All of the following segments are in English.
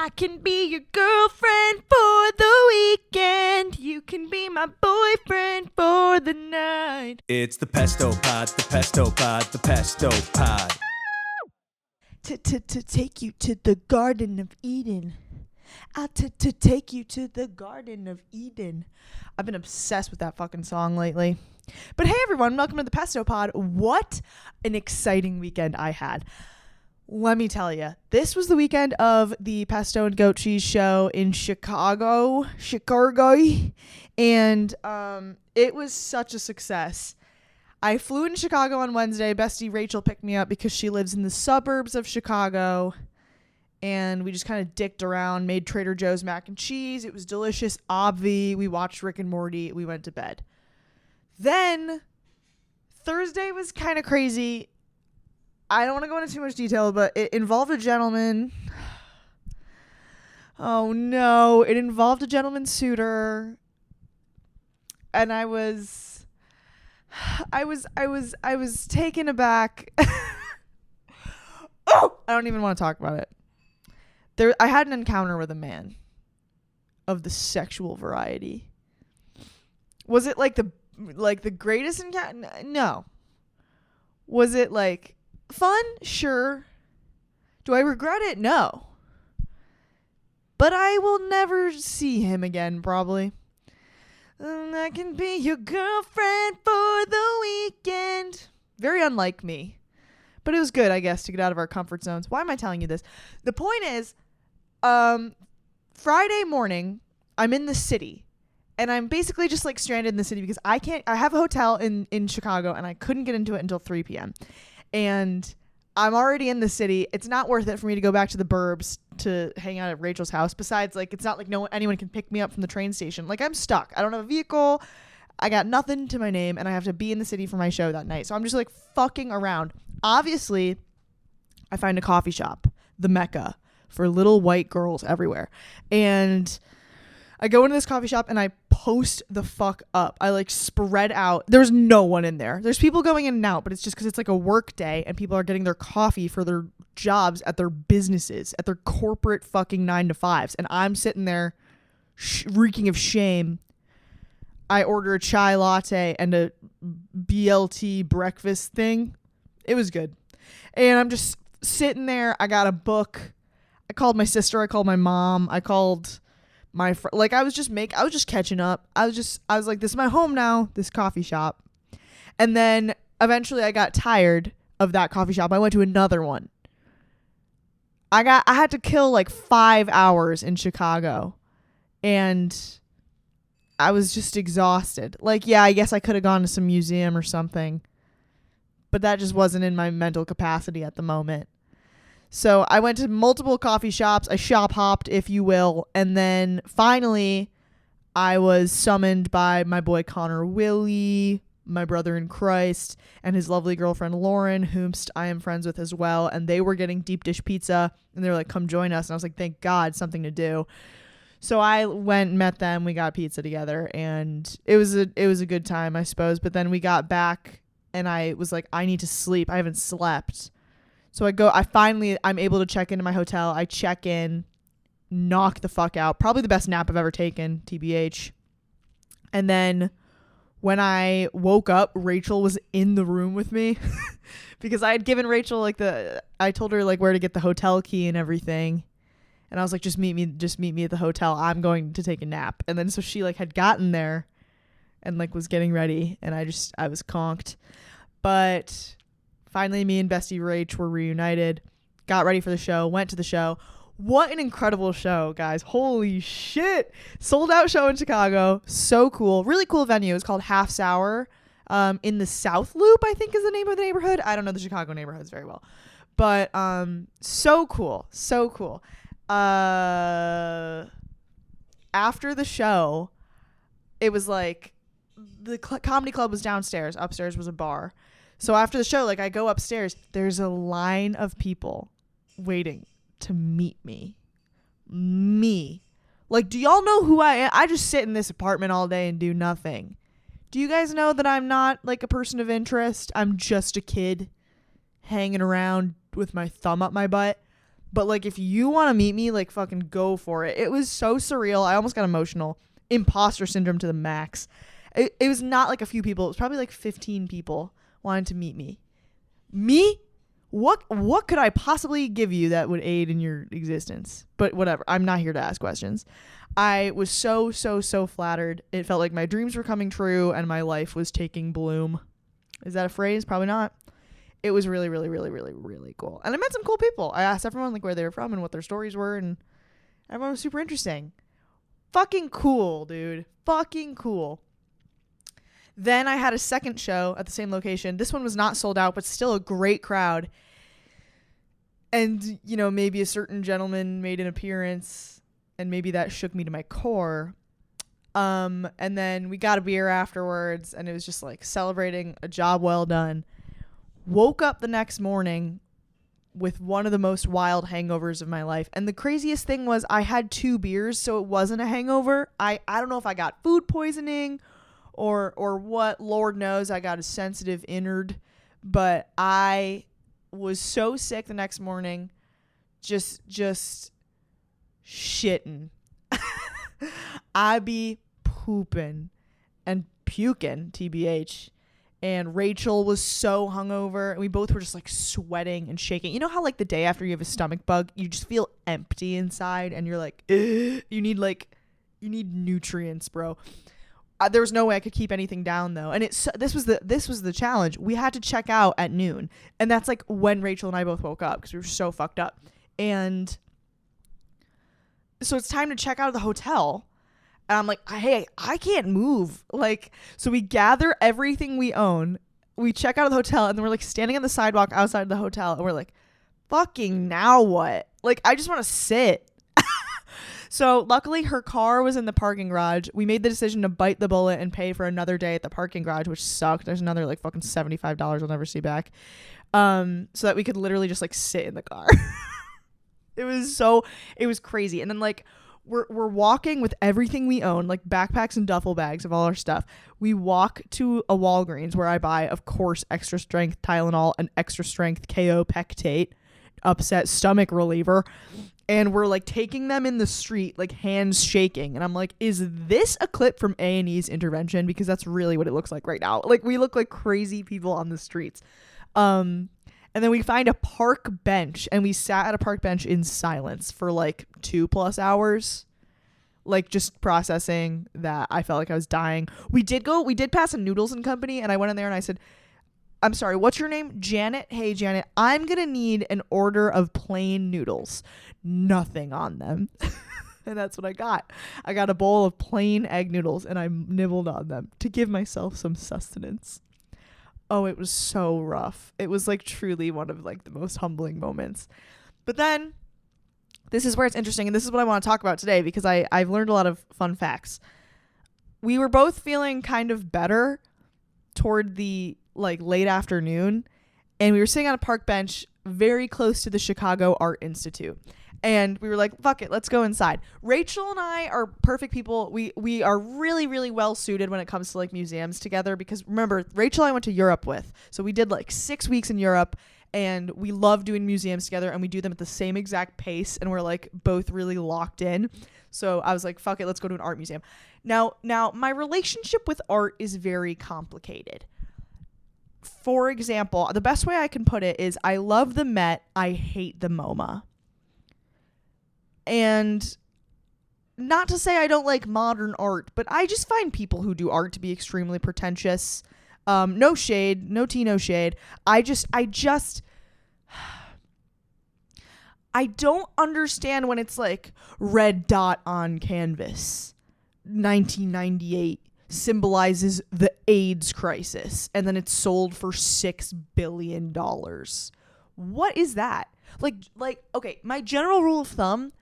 I can be your girlfriend for the weekend. You can be my boyfriend for the night. It's the Pesto Pod, the Pesto Pod, the Pesto Pod. To take you to the Garden of Eden. To take you to the Garden of Eden. I've been obsessed with that fucking song lately. But hey everyone, welcome to the Pesto Pod. What an exciting weekend I had. Let me tell you, this was the weekend of the Pesto and Goat Cheese show in Chicago, and it was such a success. I flew into Chicago on Wednesday. Bestie Rachel picked me up because she lives in the suburbs of Chicago, and we just kind of dicked around, made Trader Joe's mac and cheese. It was delicious. Obvi. We watched Rick and Morty. We went to bed. Then Thursday was kind of crazy. I don't want to go into too much detail, but it involved a gentleman. Oh no, it involved a gentleman suitor. And I was taken aback. Oh, I don't even want to talk about it. I had an encounter with a man of the sexual variety. Was it like the greatest encounter? No. Was it like fun? Sure. Do I regret it? No. But I will never see him again, probably. I can be your girlfriend for the weekend. Very unlike me. But it was good, I guess, to get out of our comfort zones. Why am I telling you this? The point is, Friday morning, I'm in the city. And I'm basically just like stranded in the city because I have a hotel in Chicago and I couldn't get into it until 3 p.m. And I'm already in the city. It's not worth it for me to go back to the burbs to hang out at Rachel's house. Besides, like, it's not like anyone can pick me up from the train station. Like, I'm stuck. I don't have a vehicle. I got nothing to my name and I have to be in the city for my show that night. So I'm just like fucking around. Obviously, I find a coffee shop, the Mecca, for little white girls everywhere. And I go into this coffee shop and I post the fuck up. I like spread out. There's no one in there. There's people going in and out, but it's just because it's like a work day and people are getting their coffee for their jobs at their businesses, at their corporate fucking 9-to-5s. And I'm sitting there reeking of shame. I order a chai latte and a BLT breakfast thing. It was good. And I'm just sitting there. I got a book. I called my sister. I called my mom. I called my friend. Like, I was just catching up. I was like, this is my home now, this coffee shop. And then eventually I got tired of that coffee shop. I went to another one. I had to kill like 5 hours in Chicago and I was just exhausted. Like, yeah, I guess I could have gone to some museum or something, but that just wasn't in my mental capacity at the moment. So I went to multiple coffee shops. I shop hopped, if you will. And then finally, I was summoned by my boy Connor Willie, my brother in Christ, and his lovely girlfriend Lauren, whom I am friends with as well. And they were getting deep dish pizza. And they were like, come join us. And I was like, thank God, something to do. So I went and met them. We got pizza together. And it was a good time, I suppose. But then we got back and I was like, I need to sleep. I haven't slept. So I'm able to check into my hotel. I check in, knock the fuck out. Probably the best nap I've ever taken, TBH. And then when I woke up, Rachel was in the room with me because I had given Rachel I told her like where to get the hotel key and everything. And I was like, just meet me at the hotel. I'm going to take a nap. And then so she like had gotten there and like was getting ready and I was conked. But finally, me and Bestie Rach were reunited, got ready for the show, went to the show. What an incredible show, guys. Holy shit. Sold out show in Chicago. So cool. Really cool venue. It's called Half Sour in the South Loop, I think is the name of the neighborhood. I don't know the Chicago neighborhoods very well. But so cool. So cool. After the show, it was like the comedy club was downstairs. Upstairs was a bar. So after the show, like I go upstairs, there's a line of people waiting to meet me. Like, do y'all know who I am? I just sit in this apartment all day and do nothing. Do you guys know that I'm not like a person of interest? I'm just a kid hanging around with my thumb up my butt. But like, if you want to meet me, like, fucking go for it. It was so surreal. I almost got emotional. Imposter syndrome to the max. It was not like a few people. It was probably like 15 people wanting to meet me. Me? What could I possibly give you that would aid in your existence? But whatever. I'm not here to ask questions. I was so flattered. It felt like my dreams were coming true and my life was taking bloom. Is that a phrase? Probably not. It was really cool. And I met some cool people. I asked everyone like where they were from and what their stories were, and everyone was super interesting. Fucking cool, dude. Fucking cool. Then I had a second show at the same location. This one was not sold out, but still a great crowd. And, you know, maybe a certain gentleman made an appearance, and maybe that shook me to my core. And then we got a beer afterwards, and it was just like celebrating a job well done. Woke up the next morning with one of the most wild hangovers of my life. And the craziest thing was I had 2 beers, so it wasn't a hangover. I don't know if I got food poisoning or what. Lord knows, I got a sensitive innard, but I was so sick the next morning, just shitting. I be pooping and puking, TBH. And Rachel was so hungover, and we both were just like sweating and shaking. You know how like the day after you have a stomach bug, you just feel empty inside, and you're like, you need nutrients, bro. There was no way I could keep anything down though, and this was the challenge. We had to check out at noon, and that's like when Rachel and I both woke up because we were so fucked up. And so it's time to check out of the hotel, and I'm like, hey, I can't move. Like, so we gather everything we own, we check out of the hotel, and then we're like standing on the sidewalk outside the hotel, and we're like, fucking now what? Like, I just want to sit. So luckily her car was in the parking garage. We made the decision to bite the bullet and pay for another day at the parking garage, which sucked. There's another like fucking $75 we'll never see back. So that we could literally just like sit in the car. It was crazy. And then like we're walking with everything we own, like backpacks and duffel bags of all our stuff. We walk to a Walgreens where I buy, of course, extra strength Tylenol and extra strength KO Pectate, upset stomach reliever. And we're like taking them in the street, like hands shaking. And I'm like, is this a clip from A&E's Intervention? Because that's really what it looks like right now. Like, we look like crazy people on the streets. And then we find a park bench, and we sat at a park bench in silence for like 2+ hours. Like, just processing that I felt like I was dying. We did pass a Noodles and Company, and I went in there and I said, I'm sorry, what's your name? Janet. Hey, Janet, I'm going to need an order of plain noodles. Nothing on them. And that's what I got. I got a bowl of plain egg noodles, and I nibbled on them to give myself some sustenance. Oh, it was so rough. It was like truly one of like the most humbling moments. But then this is where it's interesting, and this is what I want to talk about today, because I've learned a lot of fun facts. We were both feeling kind of better toward the like late afternoon, and we were sitting on a park bench very close to the Chicago Art Institute, and we were like, fuck it, let's go inside. Rachel and I are perfect people. We are really well suited when it comes to like museums together, because remember, Rachel I went to Europe with, so we did like 6 weeks in Europe, and we love doing museums together, and we do them at the same exact pace, and we're like both really locked in. So I was like, fuck it, let's go to an art museum. Now my relationship with art is very complicated. For example, the best way I can put it is I love the Met, I hate the MoMA. And not to say I don't like modern art, but I just find people who do art to be extremely pretentious. No shade, no tea, no shade. I don't understand when it's like red dot on canvas, 1998. Symbolizes the AIDS crisis, and then it's sold for $6 billion. What is that? Like, okay, my general rule of thumb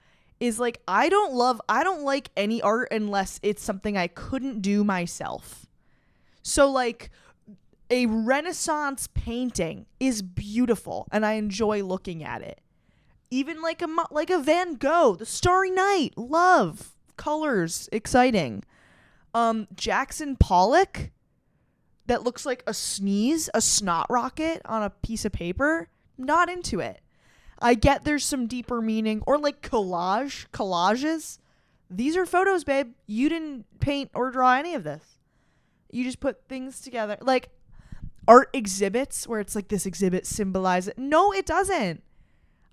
is like, I don't like any art unless it's something I couldn't do myself. So like a Renaissance painting is beautiful and I enjoy looking at it. Even like a Van Gogh, The Starry Night, love, colors, exciting. Jackson Pollock, that looks like a snot rocket on a piece of paper, not into it. I get there's some deeper meaning, or like collages. These are photos, babe. You didn't paint or draw any of this. You just put things together. Like art exhibits where it's like this exhibit symbolizes. No, it doesn't.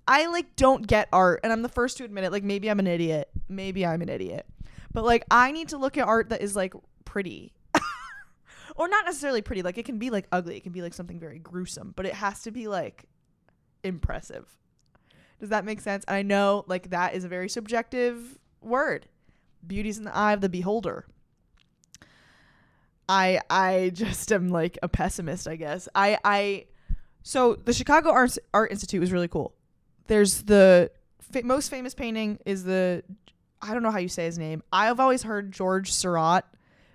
I like don't get art, and I'm the first to admit it. Like maybe I'm an idiot. But like I need to look at art that is like pretty. Or not necessarily pretty. Like it can be like ugly. It can be like something very gruesome, but it has to be like impressive. Does that make sense? I know like that is a very subjective word. Beauty's in the eye of the beholder. I just am like a pessimist, I guess. So the Chicago Art Institute was really cool. There's the most famous painting is I don't know how you say his name. I've always heard George Seurat,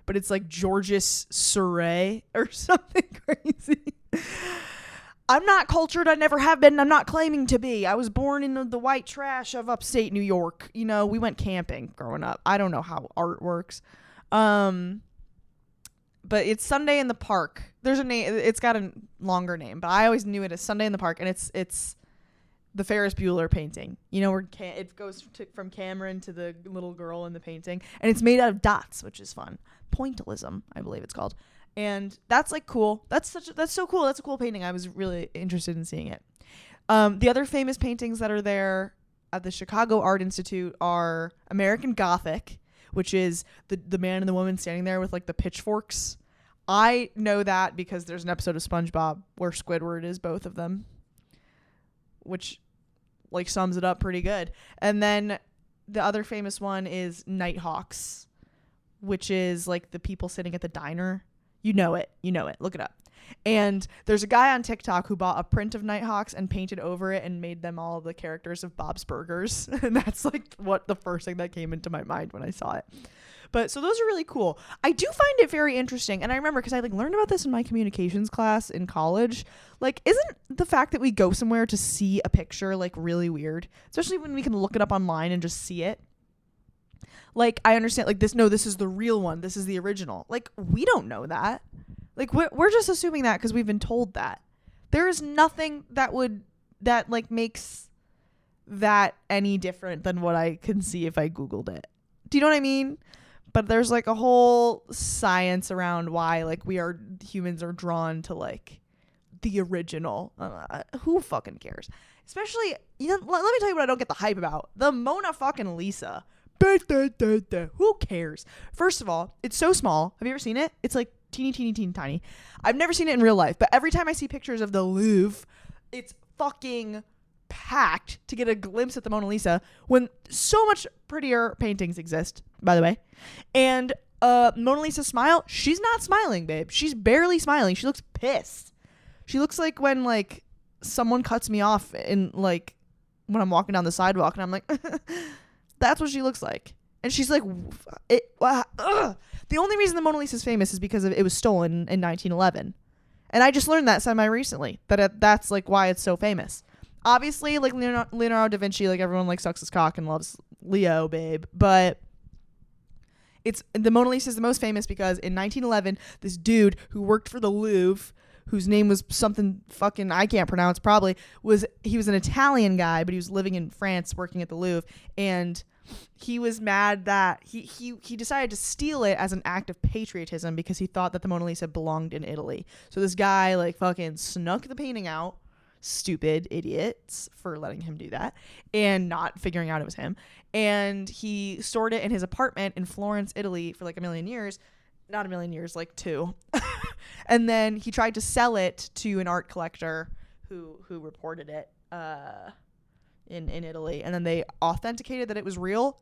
but it's like Georges Seurat or something crazy. I'm not cultured. I never have been. I'm not claiming to be. I was born in the white trash of upstate New York. You know, we went camping growing up. I don't know how art works. But it's Sunday in the Park. There's a name. It's got a longer name, but I always knew it as Sunday in the Park, and it's the Ferris Bueller painting. You know, where it goes from Cameron to the little girl in the painting, and it's made out of dots, which is fun. Pointillism, I believe it's called. And that's like cool. That's so cool. That's a cool painting. I was really interested in seeing it. The other famous paintings that are there at the Chicago Art Institute are American Gothic, which is the man and the woman standing there with like the pitchforks. I know that because there's an episode of SpongeBob where Squidward is both of them, which like sums it up pretty good. And then the other famous one is Nighthawks, which is like the people sitting at the diner. You know it. Look it up. And there's a guy on TikTok who bought a print of Nighthawks and painted over it and made them all the characters of Bob's Burgers. And that's like what the first thing that came into my mind when I saw it. But so those are really cool. I do find it very interesting. And I remember because I like learned about this in my communications class in college. Like, isn't the fact that we go somewhere to see a picture like really weird? Especially when we can look it up online and just see it. Like, I understand, like, this is the real one. This is the original. Like, we don't know that. Like, we're just assuming that because we've been told that. There is nothing that makes that any different than what I can see if I Googled it. Do you know what I mean? But there's, like, a whole science around why, like, humans are drawn to, like, the original. Who fucking cares? Especially, let me tell you what I don't get the hype about. The Mona fucking Lisa. Who cares? First of all, it's so small. Have you ever seen it? It's like teeny tiny. I've never seen it in real life, but every time I see pictures of the Louvre, it's fucking packed to get a glimpse at the Mona Lisa when so much prettier paintings exist, by the way. And Mona Lisa's smile, she's not smiling, babe. She's barely smiling. She looks pissed. She looks like when like someone cuts me off in like when I'm walking down the sidewalk and I'm like that's what she looks like. And she's like, the only reason the Mona Lisa is famous is because it was stolen in 1911. And I just learned that semi-recently, that's like why it's so famous. Obviously, like Leonardo da Vinci, like everyone like sucks his cock and loves Leo, babe. But the Mona Lisa is the most famous because in 1911, this dude who worked for the Louvre, whose name was something fucking I can't pronounce probably, he was an Italian guy, but he was living in France working at the Louvre, and he was mad that he decided to steal it as an act of patriotism because he thought that the Mona Lisa belonged in Italy. So this guy like fucking snuck the painting out. Stupid idiots for letting him do that and not figuring out it was him. And he stored it in his apartment in Florence, Italy for like a million years. Not a million years, like 2. And then he tried to sell it to an art collector who reported it in Italy. And then they authenticated that it was real.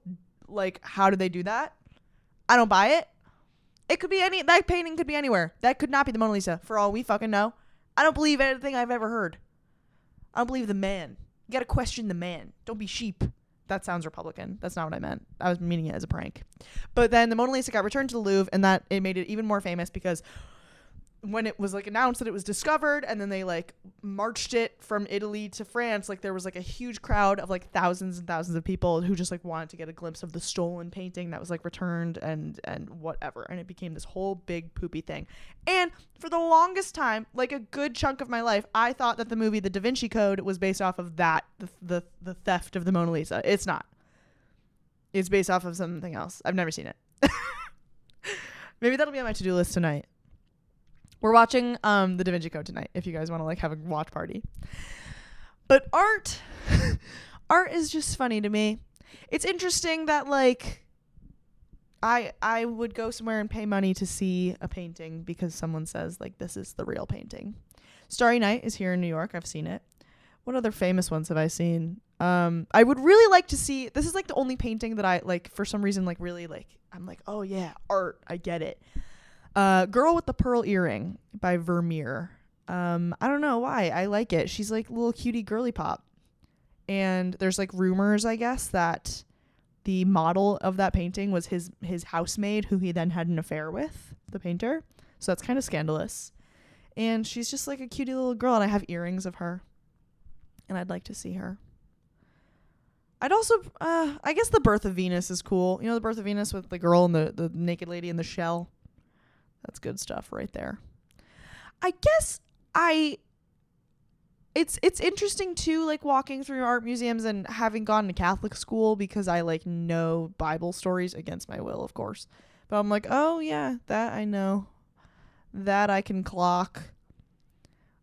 Like, how did they do that? I don't buy it. It could be that painting could be anywhere. That could not be the Mona Lisa for all we fucking know. I don't believe anything I've ever heard. I don't believe the man. You gotta question the man. Don't be sheep. That sounds Republican. That's not what I meant. I was meaning it as a prank. But then the Mona Lisa got returned to the Louvre, and that it made it even more famous because when it was like announced that it was discovered, and then they like marched it from Italy to France, like there was like a huge crowd of like thousands and thousands of people who just like wanted to get a glimpse of the stolen painting that was like returned and whatever, and it became this whole big poopy thing. And for the longest time, like a good chunk of my life, I thought that the movie The Da Vinci Code was based off of that, the theft of the Mona Lisa. It's not. It's based off of something else. I've never seen it. Maybe that'll be on my to-do list tonight. We're watching the Da Vinci Code tonight if you guys want to like have a watch party. But art is just funny to me. It's interesting that like I would go somewhere and pay money to see a painting because someone says like this is the real painting. Starry Night is here in New York. I've seen it. What other famous ones have I seen? I would really like to see, this is like the only painting that I like for some reason like really like I'm like, oh yeah, art, I get it. Girl with the Pearl Earring by Vermeer. I don't know why. I like it. She's like a little cutie girly pop. And there's like rumors, I guess, that the model of that painting was his housemaid who he then had an affair with, the painter. So that's kind of scandalous. And she's just like a cutie little girl, and I have earrings of her. And I'd like to see her. I'd also, I guess the Birth of Venus is cool. You know, the Birth of Venus with the girl and the naked lady in the shell. That's good stuff right there. I guess it's interesting too, like walking through art museums and having gone to Catholic school because I like know Bible stories against my will, of course. But I'm like, oh yeah, that I know. That I can clock.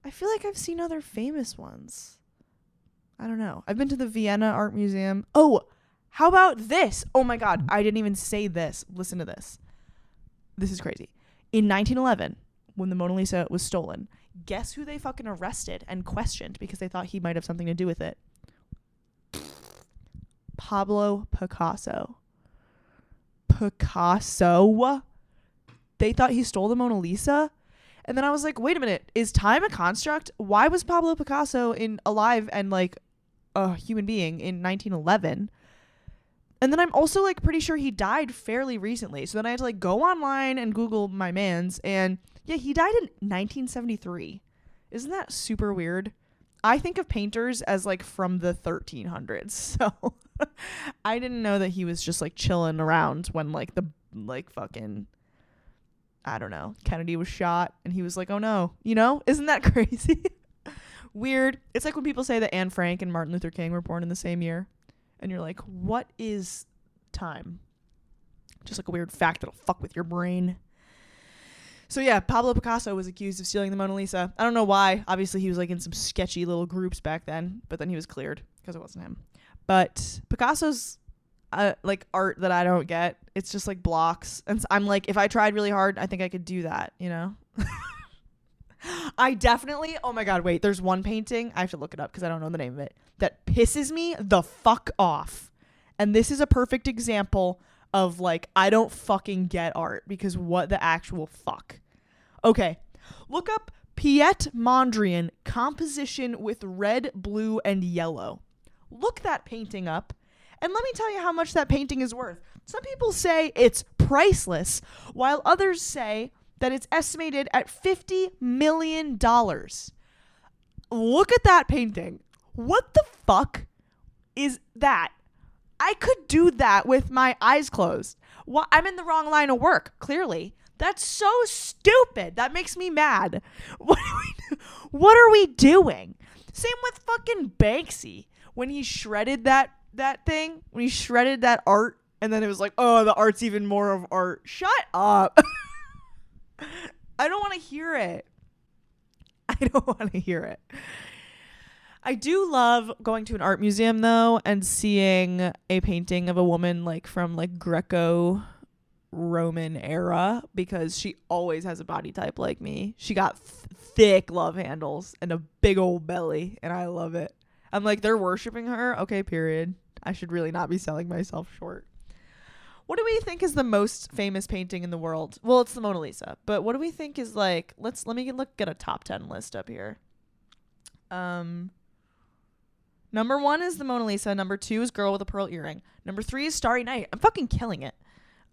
I feel like I've seen other famous ones. I don't know. I've been to the Vienna Art Museum. Oh, how about this? Oh my God, I didn't even say this. Listen to this. This is crazy. In 1911, when the Mona Lisa was stolen, guess who they fucking arrested and questioned because they thought he might have something to do with it? Pablo Picasso. Picasso? They thought he stole the Mona Lisa? And then I was like, wait a minute, is time a construct? Why was Pablo Picasso alive and like a human being in 1911? And then I'm also like pretty sure he died fairly recently. So then I had to like go online and Google my mans, and yeah, he died in 1973. Isn't that super weird? I think of painters as like from the 1300s. So I didn't know that he was just like chilling around when like the like fucking, I don't know, Kennedy was shot and he was like, oh no, you know, isn't that crazy? Weird. It's like when people say that Anne Frank and Martin Luther King were born in the same year. And you're like, what is time? Just like a weird fact that'll fuck with your brain. So yeah, Pablo Picasso was accused of stealing the Mona Lisa. I don't know why. Obviously, he was like in some sketchy little groups back then. But then he was cleared because it wasn't him. But Picasso's like art that I don't get. It's just like blocks. And I'm like, if I tried really hard, I think I could do that, you know? I definitely, oh my God, wait, there's one painting, I have to look it up because I don't know the name of it, that pisses me the fuck off. And this is a perfect example of like, I don't fucking get art because what the actual fuck. Okay, look up Piet Mondrian composition with red, blue, and yellow. Look that painting up and let me tell you how much that painting is worth. Some people say it's priceless, while others say that it's estimated at $50 million. Look at that painting. What the fuck is that? I could do that with my eyes closed. Well, I'm in the wrong line of work, clearly. That's so stupid. That makes me mad. What are we doing? Same with fucking Banksy. When he shredded that thing, when he shredded that art, and then it was like, oh, the art's even more of art. Shut up. I don't want to hear it. I don't want to hear it. I do love going to an art museum though and seeing a painting of a woman like from like Greco-Roman era because she always has a body type like me. She got thick love handles and a big old belly and I love it. I'm like, they're worshiping her? Okay, period. I should really not be selling myself short. What do we think is the most famous painting in the world? Well, it's the Mona Lisa. But what do we think is like, let me get a top 10 list up here. Number 1 is the Mona Lisa. Number 2 is Girl with a Pearl Earring. Number 3 is Starry Night. I'm fucking killing it.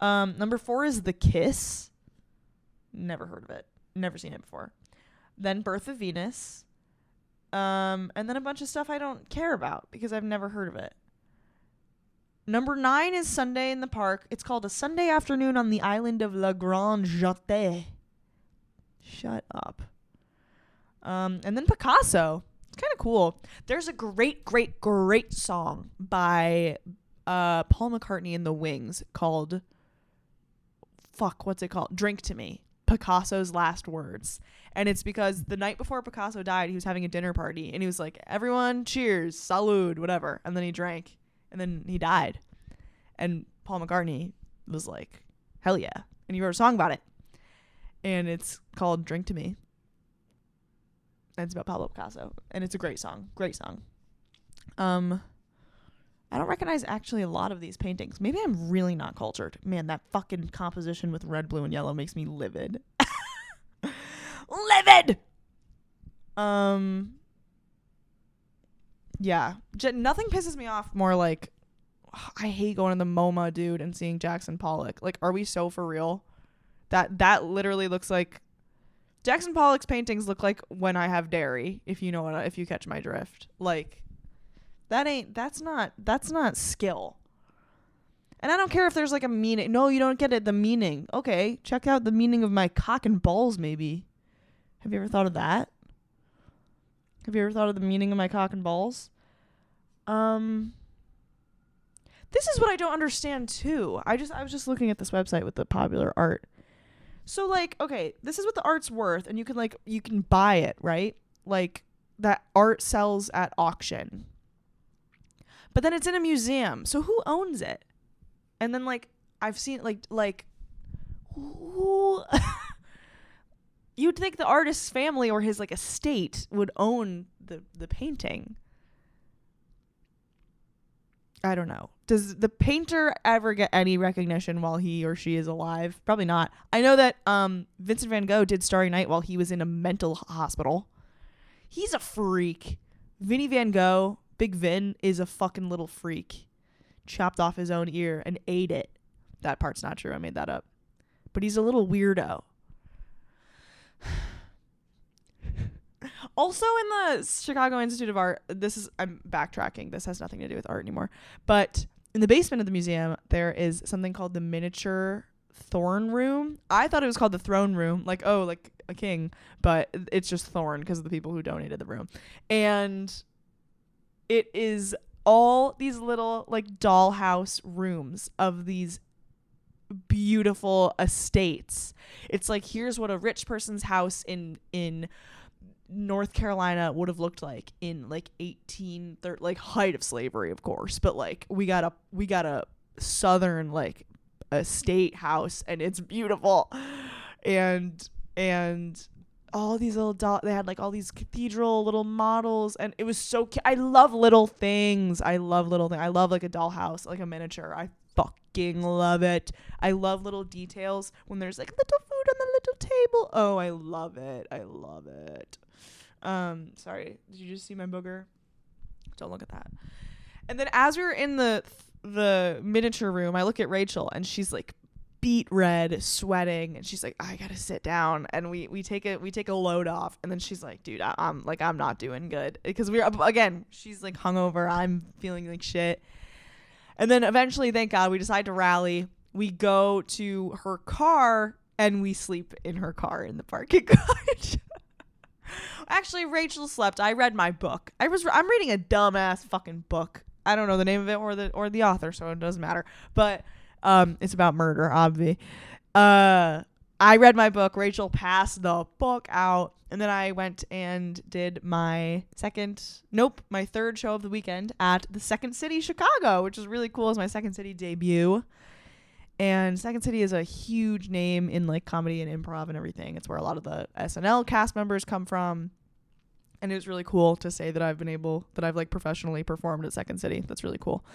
Number 4 is The Kiss. Never heard of it. Never seen it before. Then Birth of Venus. And then a bunch of stuff I don't care about because I've never heard of it. Number 9 is Sunday in the Park. It's called A Sunday Afternoon on the Island of La Grande Jatte. Shut up. And then Picasso. It's kind of cool. There's a great, great, great song by Paul McCartney and the Wings called, what's it called? Drink to Me. Picasso's last words. And it's because the night before Picasso died, he was having a dinner party and he was like, everyone cheers, salud, whatever. And then he drank and then he died. And Paul McCartney was like, hell yeah. And he wrote a song about it. And it's called Drink to Me. And it's about Pablo Picasso. And it's a great song. Great song. I don't recognize actually a lot of these paintings. Maybe I'm really not cultured. Man, that fucking composition with red, blue, and yellow makes me livid. Livid! Yeah. Nothing pisses me off more like, I hate going to the MoMA, dude, and seeing Jackson Pollock. Like, are we so for real? That literally looks like... Jackson Pollock's paintings look like When I Have Dairy, if you catch my drift. Like... That's not skill. And I don't care if there's like a meaning. No, you don't get it. The meaning. Okay, check out the meaning of my cock and balls, maybe. Have you ever thought of that? Have you ever thought of the meaning of my cock and balls? This is what I don't understand too. I was just looking at this website with the popular art. So like, okay, this is what the art's worth, and you can buy it, right? Like that art sells at auction. But then it's in a museum. So who owns it? And then like I've seen like who you'd think the artist's family or his like estate would own the painting. I don't know. Does the painter ever get any recognition while he or she is alive? Probably not. I know that Vincent van Gogh did Starry Night while he was in a mental hospital. He's a freak. Vinnie Van Gogh, Big Vin, is a fucking little freak. Chopped off his own ear and ate it. That part's not true. I made that up. But he's a little weirdo. Also in the Chicago Institute of Art, I'm backtracking. This has nothing to do with art anymore. But in the basement of the museum, there is something called the Miniature Thorn Room. I thought it was called the Throne Room, like a king, but it's just Thorn because of the people who donated the room. And it is all these little like dollhouse rooms of these beautiful estates. It's like, here's what a rich person's house in North Carolina would have looked like in like 1830, like height of slavery, of course, but like we got a southern like estate house and it's beautiful. And all these little they had like all these cathedral little models, and it was so I love little things. I love like a dollhouse, like a miniature. I fucking love it. I love little details when there's like little food on the little table. Oh, I love it. Sorry, did you just see my booger? Don't look at that. And then as we were in the miniature room, I look at Rachel and she's like beet red, sweating, and she's like, I gotta sit down. And we take a load off, and then she's like, dude, I'm not doing good, because she's like hungover, I'm feeling like shit. And then eventually, thank God, we decide to rally. We go to her car and we sleep in her car in the parking garage. Actually, Rachel slept. I read my book. I'm reading a dumbass fucking book. I don't know the name of it or the author, so it doesn't matter. But it's about murder, obvi. I read my book. Rachel passed the book out. And then I went and did my third show of the weekend at the Second City Chicago, which is really cool. It's my Second City debut. And Second City is a huge name in like comedy and improv and everything. It's where a lot of the SNL cast members come from. And it was really cool to say that I've like professionally performed at Second City. That's really cool.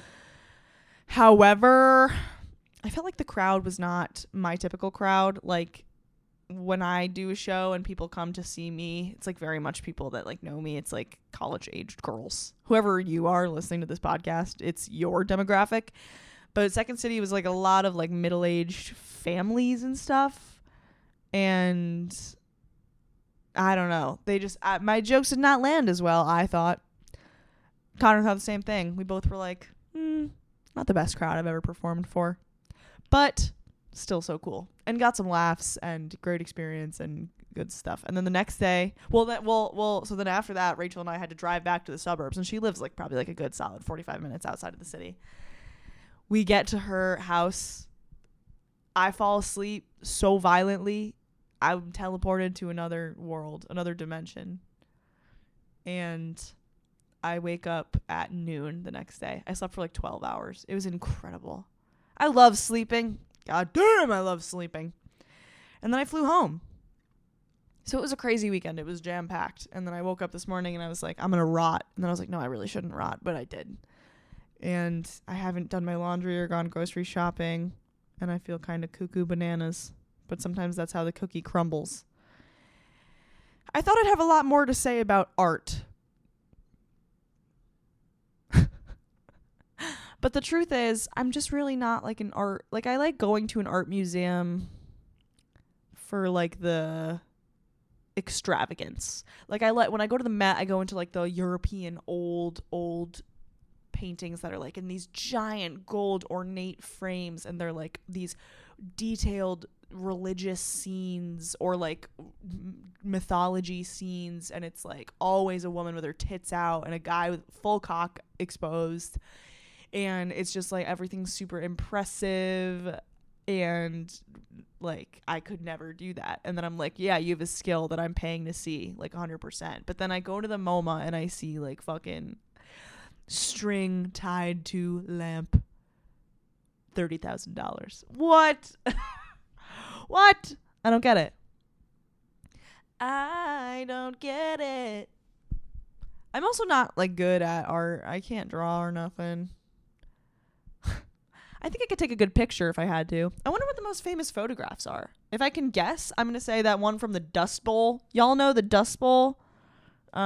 However, I felt like the crowd was not my typical crowd. Like when I do a show and people come to see me, it's like very much people that like know me. It's like college aged girls. Whoever you are listening to this podcast, it's your demographic. But Second City was like a lot of like middle-aged families and stuff. And I don't know. They just my jokes did not land as well, I thought. Connor thought the same thing. We both were like, not the best crowd I've ever performed for, but still so cool, and got some laughs and great experience and good stuff. And then the next day, so then after that, Rachel and I had to drive back to the suburbs, and she lives like probably like a good solid 45 minutes outside of the city. We get to her house. I fall asleep so violently, I'm teleported to another world, another dimension, and I wake up at noon the next day. I slept for like 12 hours. It was incredible. I love sleeping. God damn, I love sleeping. And then I flew home. So it was a crazy weekend. It was jam-packed. And then I woke up this morning and I was like, I'm going to rot. And then I was like, no, I really shouldn't rot. But I did. And I haven't done my laundry or gone grocery shopping. And I feel kind of cuckoo bananas. But sometimes that's how the cookie crumbles. I thought I'd have a lot more to say about art. But the truth is, I'm just really not like an art. Like, I like going to an art museum for like the extravagance. Like, when I go to the Met, I go into like the European old paintings that are like in these giant gold ornate frames, and they're like these detailed religious scenes or like mythology scenes, and it's like always a woman with her tits out and a guy with full cock exposed. And it's just like everything's super impressive, and like I could never do that. And then I'm like, yeah, you have a skill that I'm paying to see, like 100%. But then I go to the MoMA and I see like fucking string tied to lamp, $30,000. What? What? I don't get it. I don't get it. I'm also not like good at art. I can't draw or nothing. I think I could take a good picture if I had to. I wonder what the most famous photographs are. If I can guess, I'm going to say that one from the Dust Bowl. Y'all know the Dust Bowl? It's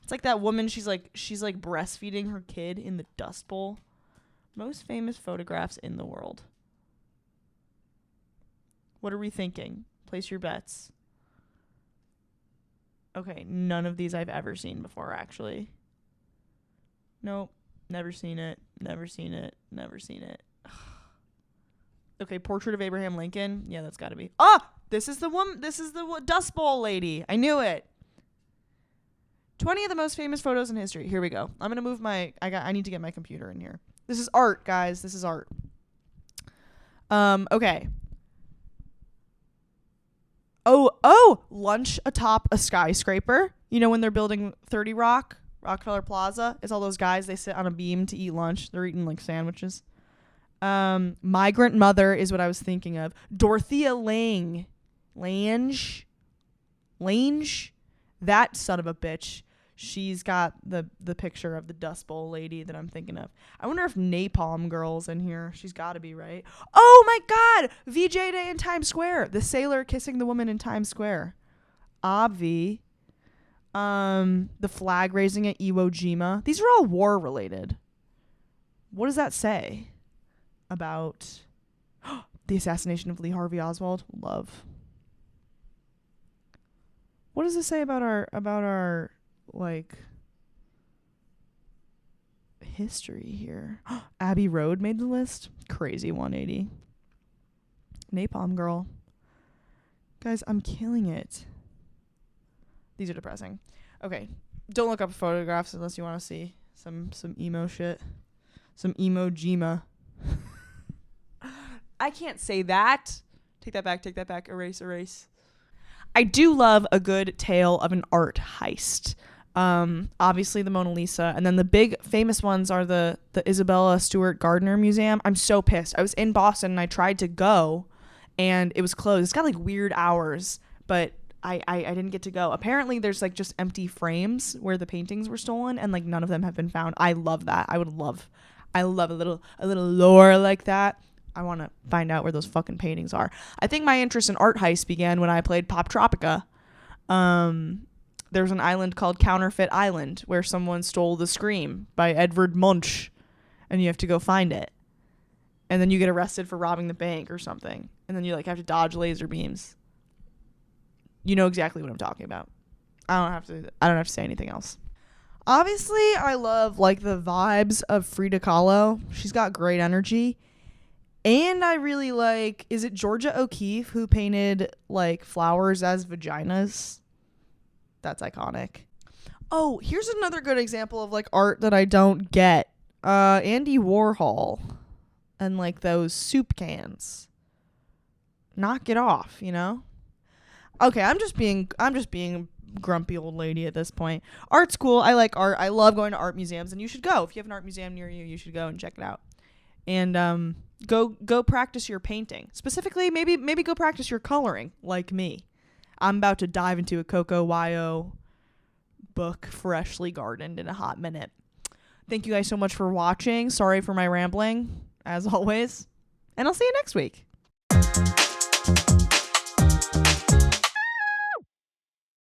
like that woman, she's like breastfeeding her kid in the Dust Bowl. Most famous photographs in the world. What are we thinking? Place your bets. Okay, none of these I've ever seen before, actually. Nope. Never seen it. Never seen it. Never seen it. Okay, Portrait of Abraham Lincoln. Yeah, that's got to be. Oh, this is the woman. This is the Dust Bowl lady. I knew it. 20 of the most famous photos in history. Here we go. I'm gonna move my. I need to get my computer in here. This is art, guys. This is art. Okay. Oh, lunch atop a skyscraper. You know when they're building 30 Rockefeller Plaza? It's all those guys, they sit on a beam to eat lunch. They're eating like sandwiches. Migrant Mother is what I was thinking of. Dorothea Lange. That son of a bitch. She's got the picture of the Dust Bowl lady that I'm thinking of. I wonder if Napalm Girl's in here. She's got to be, right? Oh my God! VJ Day in Times Square. The sailor kissing the woman in Times Square. Obvi. The flag raising at Iwo Jima. These are all war related. What does that say about the assassination of Lee Harvey Oswald? Love. What does it say about our like history here? Abbey Road made the list. Crazy 180. Napalm Girl. Guys, I'm killing it. These are depressing. Okay. Don't look up photographs unless you want to see some emo shit. Some emo Jima. I can't say that. Take that back. Erase. I do love a good tale of an art heist. Obviously the Mona Lisa, and then the big famous ones are the Isabella Stewart Gardner Museum. I'm so pissed. I was in Boston and I tried to go and it was closed. It's got like weird hours, but I didn't get to go. Apparently there's like just empty frames where the paintings were stolen, and like none of them have been found. I love that. I love a little lore like that. I want to find out where those fucking paintings are. I think my interest in art heists began when I played Pop Tropica. There's an island called Counterfeit Island where someone stole The Scream by Edvard Munch, and you have to go find it. And then you get arrested for robbing the bank or something. And then you like have to dodge laser beams. you know exactly what I'm talking about. I don't have to say anything else. Obviously, I love like the vibes of Frida Kahlo. She's got great energy. And I really like, is it Georgia O'Keeffe who painted like flowers as vaginas? That's iconic. Oh, here's another good example of like art that I don't get. Andy Warhol and like those soup cans. Knock it off, you know? Okay, I'm just being a grumpy old lady at this point. Art's cool. I like art. I love going to art museums, and you should go. If you have an art museum near you, you should go and check it out. And go practice your painting. Specifically, maybe go practice your coloring like me. I'm about to dive into a Coco Wyo book, freshly gardened, in a hot minute. Thank you guys so much for watching. Sorry for my rambling, as always. And I'll see you next week.